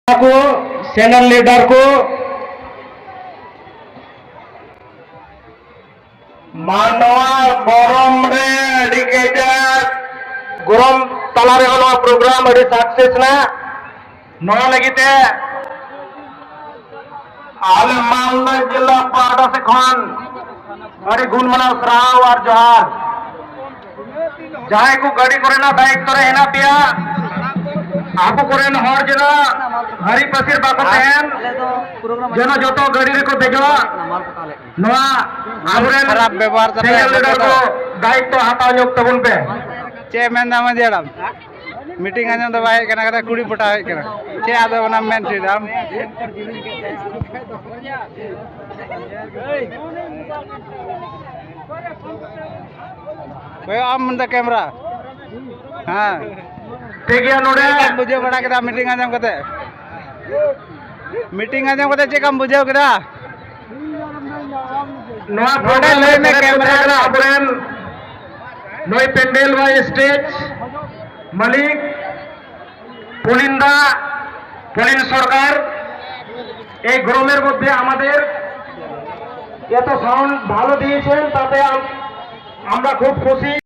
को channel leader को मानवा गरम रे गरम तलारे प्रोग्राम अड़ी सक्सेस ना नवा लगिते आले मालदा जिला पाहटा से खन अड़ी गुणमाना श्राव और जोहार जहां को गाड़ी करेना दायित्व रे हेना पिया आपको करेन हर जना हरी पसिर बाको तहन जना जतो गाड़ी रे को देजो नवा आबरेन खराब व्यवहार करे लीडर को दायित्व हटाव योग तबुन पे चेयरमैन दाम देड़म मीटिंग आजम तो बाय कना कदा कुड़ी पटा है कना चे आदो बना मेन सीधाम कोई आम मंदा कैमरा हां ठीक है नोडे बुझे बड़ा कदा मीटिंग आजम कते चे कम बुझे कदा नवा फोटो ले में कैमरा करा आबरेन नई पेंडेल व स्टेज मालिक पुलिंदा पुलिन सरकार এই গরমের মধ্যে আমাদের এত সাউন্ড ভালো দিয়েছেন তাতে আমরা খুব খুশি।